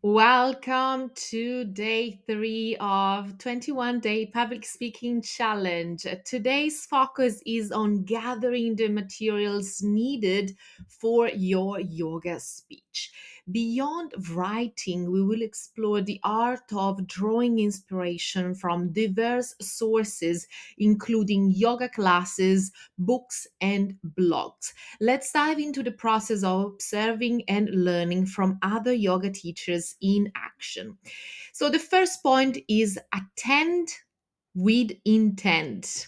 Welcome to day 3 of 21-day public speaking challenge. Today's focus is on gathering the materials needed for your yoga speech. Beyond writing, we will explore the art of drawing inspiration from diverse sources, including yoga classes, books, and blogs. Let's dive into the process of observing and learning from other yoga teachers in action. So, the first point is attend with intent.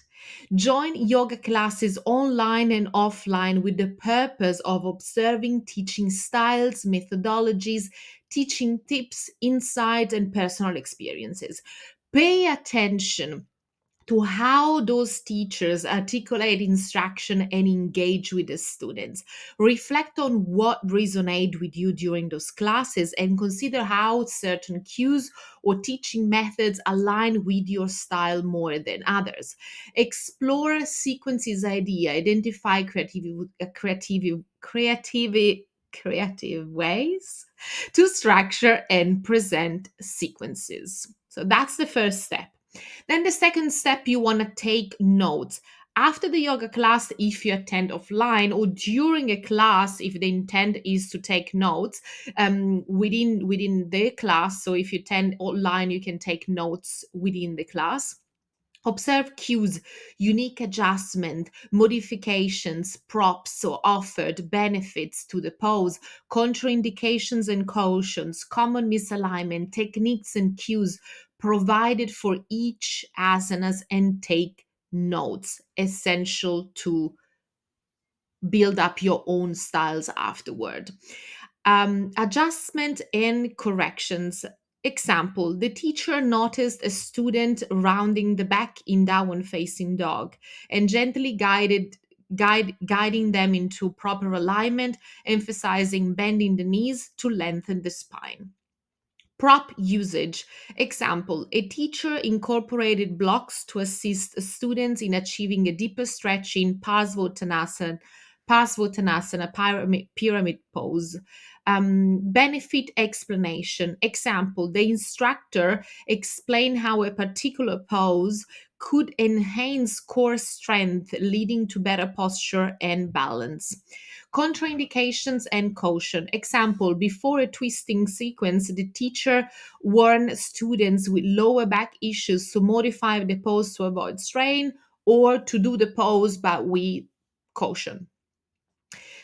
Join yoga classes online and offline with the purpose of observing teaching styles, methodologies, teaching tips, insights, and personal experiences. Pay attention to how those teachers articulate instruction and engage with the students. Reflect on what resonated with you during those classes and consider how certain cues or teaching methods align with your style more than others. Explore sequences idea, identify creative ways to structure and present sequences. So that's the first step. Then the second step, you want to take notes. After the yoga class, if you attend offline, or during a class, if the intent is to take notes within the class. So if you attend online, you can take notes within the class. Observe cues, unique adjustment, modifications, props or offered benefits to the pose, contraindications and cautions, common misalignment, techniques and cues provided for each asanas, and take notes, essential to build up your own styles afterward. Adjustment and corrections. Example, the teacher noticed a student rounding the back in downward facing dog and gently guiding them into proper alignment, emphasizing bending the knees to lengthen the spine. Prop usage. Example, a teacher incorporated blocks to assist students in achieving a deeper stretch in Parsvottanasana pyramid pose. Benefit explanation. Example, the instructor explained how a particular pose could enhance core strength, leading to better posture and balance. Contraindications and caution. Example, before a twisting sequence, the teacher warned students with lower back issues to modify the pose to avoid strain or to do the pose but with caution.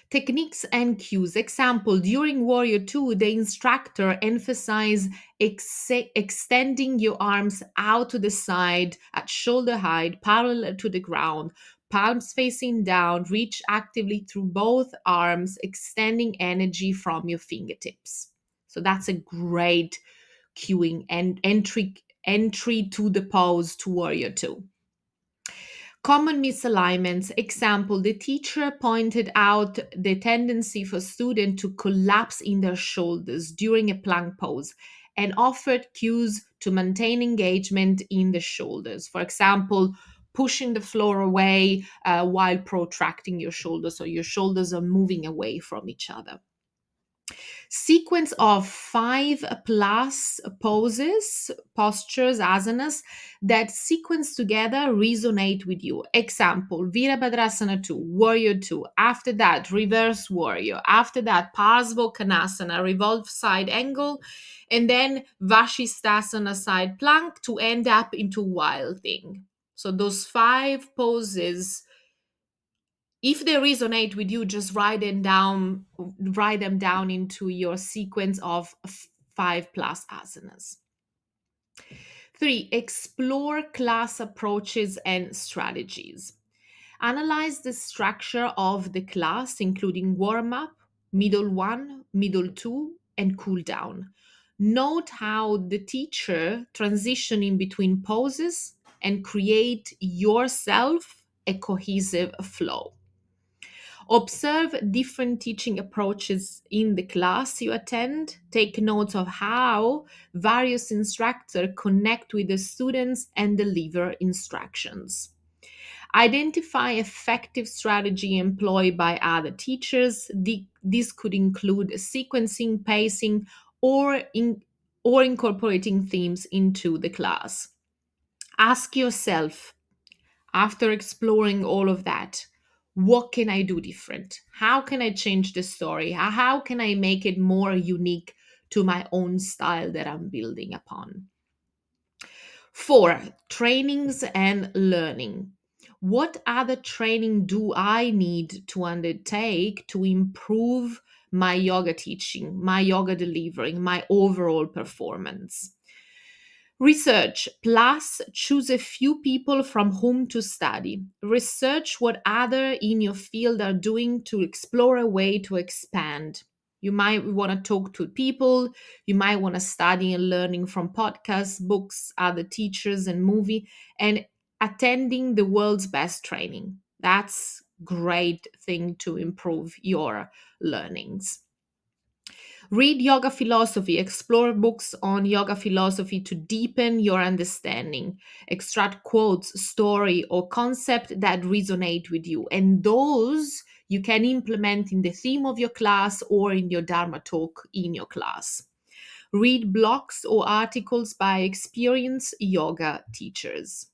Techniques and cues. Example, during Warrior 2, the instructor emphasized extending your arms out to the side at shoulder height, parallel to the ground, palms facing down, reach actively through both arms, extending energy from your fingertips. So that's a great cueing and entry to the pose to Warrior 2. Common misalignments. Example, the teacher pointed out the tendency for students to collapse in their shoulders during a plank pose and offered cues to maintain engagement in the shoulders. For example, pushing the floor away while protracting your shoulders, so your shoulders are moving away from each other. Sequence of 5 plus poses, postures, asanas that sequence together resonate with you. Example, Virabhadrasana 2, Warrior 2. After that, Reverse Warrior. After that, Parsvottanasana, Revolve Side Angle. And then Vashisthasana Side Plank to end up into Wild Thing. So those 5 poses, if they resonate with you, just write them down into your sequence of 5 plus asanas. 3, explore class approaches and strategies. Analyze the structure of the class, including warm up, middle 1, middle 2, and cool down. Note how the teacher transition in between poses and create yourself a cohesive flow. Observe different teaching approaches in the class you attend. Take notes of how various instructors connect with the students and deliver instructions. Identify effective strategy employed by other teachers. This could include sequencing, pacing, or incorporating themes into the class. Ask yourself, after exploring all of that, what can I do different? How can I change the story? How can I make it more unique to my own style that I'm building upon? Four, trainings and learning. What other training do I need to undertake to improve my yoga teaching, my yoga delivering, my overall performance? Research plus choose a few people from whom to study. Research what other in your field are doing to explore a way to expand. You might want to talk to people, you might want to study and learning from podcasts, books, other teachers and movie, and attending the world's best training. That's great thing to improve your learnings. Read yoga philosophy, explore books on yoga philosophy to deepen your understanding. Extract quotes, story, or concept that resonate with you. And those you can implement in the theme of your class or in your Dharma talk in your class. Read blogs or articles by experienced yoga teachers.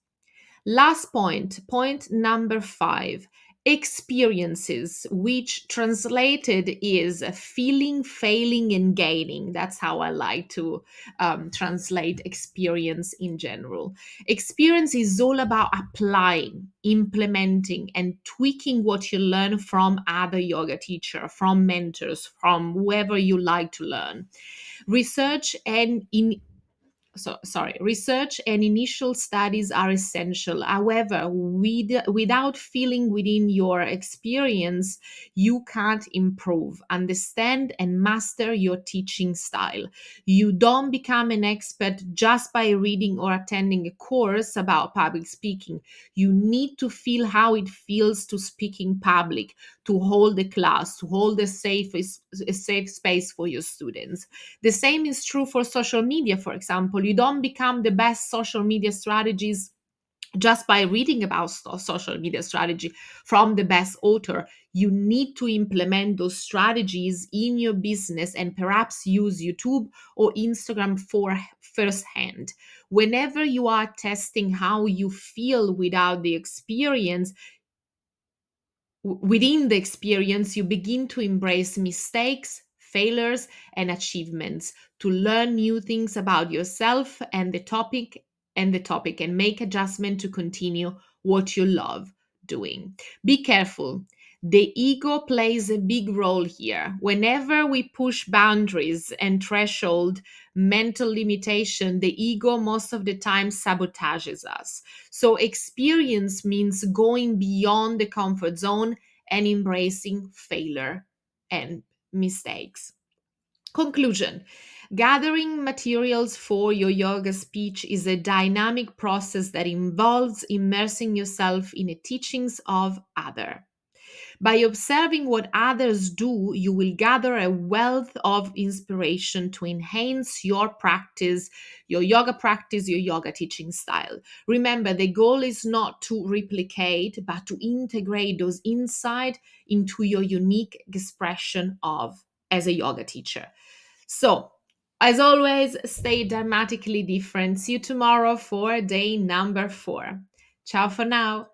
Last point, point number 5, experiences, which translated is feeling, failing, and gaining. That's how I like to translate experience in general. Experience is all about applying, implementing, and tweaking what you learn from other yoga teacher, from mentors, from whoever you like to learn. Research and in Research and initial studies are essential. However, without feeling within your experience, you can't improve, understand, and master your teaching style. You don't become an expert just by reading or attending a course about public speaking. You need to feel how it feels to speak in public, to hold a class, to hold a safe space for your students. The same is true for social media, for example. You don't become the best social media strategies just by reading about social media strategy from the best author. You need to implement those strategies in your business and perhaps use YouTube or Instagram for firsthand. Whenever you are testing how you feel without the experience, within the experience, you begin to embrace mistakes, failures, and achievements to learn new things about yourself and the topic and make adjustment to continue what you love doing. Be careful. The ego plays a big role here. Whenever we push boundaries and threshold mental limitation, the ego most of the time sabotages us. So, experience means going beyond the comfort zone and embracing failure and mistakes. Conclusion. Gathering materials for your yoga speech is a dynamic process that involves immersing yourself in the teachings of other. By observing what others do, you will gather a wealth of inspiration to enhance your practice, your yoga teaching style. Remember, the goal is not to replicate, but to integrate those insights into your unique expression of as a yoga teacher. So, as always, stay dramatically different. See you tomorrow for day number 4. Ciao for now.